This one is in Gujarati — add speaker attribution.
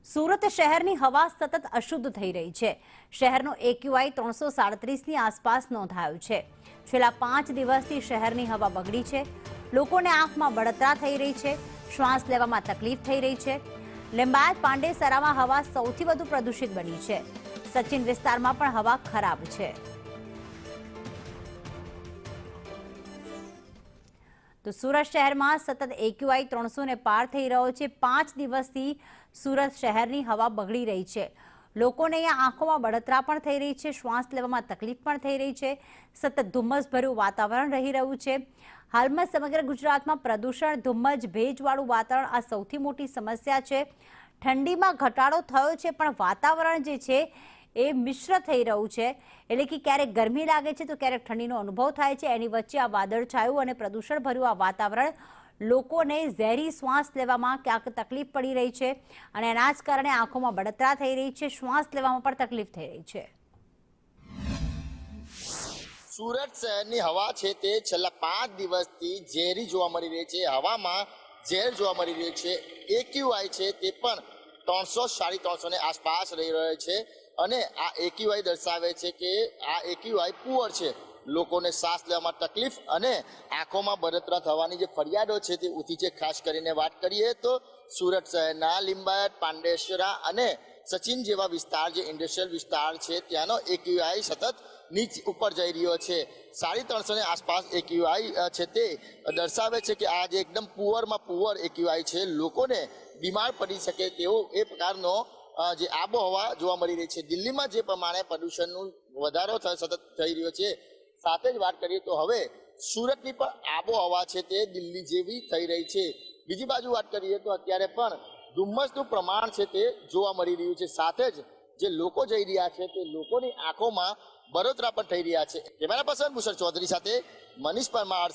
Speaker 1: સુરત શહેરની હવા સતત અશુદ્ધ થઈ રહી છે। શહેરનો એક્યુઆઈ 337ની આસપાસ નોંધાયો છે। છેલ્લા 5 દિવસથી શહેરની હવા બગડી છે। લોકોને આંખમાં બળતરા થઈ રહી છે, શ્વાસ લેવામાં તકલીફ થઈ રહી છે। લિંબાયત પાંડેસરામાં હવા સૌથી વધુ પ્રદૂષિત બની છે। સચિન વિસ્તારમાં પણ હવા ખરાબ છે। તો સુરત શહેરમાં સતત એક્યુઆઈ 300 ને પાર થઈ રહ્યો છે। 5 દિવસથી સુરત શહેરની હવા બગડી રહી છે। લોકોને અહીંયા આંખોમાં બળતરા પણ થઈ રહી છે, શ્વાસ લેવામાં તકલીફ પણ થઈ રહી છે। સતત ધુમ્મસભર્યું વાતાવરણ રહી રહ્યું છે। હાલમાં સમગ્ર ગુજરાતમાં પ્રદૂષણ, ધુમ્મસ, ભેજવાળું વાતાવરણ આ સૌથી મોટી સમસ્યા છે। ઠંડીમાં ઘટાડો થયો છે, પણ વાતાવરણ જે છે એ મિશ્ર થઈ રહ્યું છે, એટલે કે ક્યારેક ગરમી લાગે છે તો ક્યારેક ઠંડીનો અનુભવ થાય છે। એની વચ્ચે આ વાદળછાયું અને પ્રદૂષણભર્યું આ વાતાવરણ લોકોને ઝેરી શ્વાસ લેવામાં ક્યાંક તકલીફ પડી રહી છે અને એના જ કારણે આંખોમાં બળતરા થઈ રહી છે, શ્વાસ લેવામાં પણ તકલીફ થઈ રહી છે।
Speaker 2: સુરત શહેરની હવા છે તે છેલ્લા 5 દિવસથી ઝેરી જોવા મળી રહી છે। હવામાં ઝેર જોવા મળી રહ્યું છે। એક્યુઆઈ છે તે પણ 300 350 ની આસપાસ રહી રહ્યો છે અને આ એક્યુઆઈ દર્શાવે છે કે આ એક્યુઆઈ પુઅર છે। લોકોને શ્વાસ લેવામાં તકલીફ અને આંખોમાં બળતરા થવાની જે ફરિયાદો છે તે ઉઠી છે। ખાસ કરીને વાત કરીએ તો સુરત શહેરના લિંબાયત, પાંડેસરા અને સચિન જેવા વિસ્તાર, જે ઇન્ડસ્ટ્રીયલ વિસ્તાર છે, ત્યાંનો એક્યુઆઈ સતત નીચે ઉપર જઈ રહ્યો છે। 350 ની આસપાસ એક્યુઆઈ છે તે દર્શાવે છે કે આ જે એકદમ પુઅરમાં પુઅર એક્યુઆઈ છે, લોકોને બીમાર પડી શકે તેવો એ પ્રકારનો જે આબોહવા જોવા મળી રહી છે। દિલ્હીમાં જે પ્રમાણે પ્રદૂષણનો વધારો સતત થઈ રહ્યો છે, સાથે જ વાત કરીએ તો હવે સુરતની પણ આબોહવા છે તે દિલ્હી જેવી થઈ રહી છે। બીજી બાજુ વાત કરીએ તો અત્યારે પણ ધુમ્મસનું પ્રમાણ છે તે જોવા મળી રહ્યું છે। સાથે જ જે લોકો જઈ રહ્યા છે તે લોકોની આંખોમાં બળતરા પણ થઈ રહ્યા છે। કેમેરા પર્સન ભૂષણ ચૌધરી સાથે મનીષ પરમાર।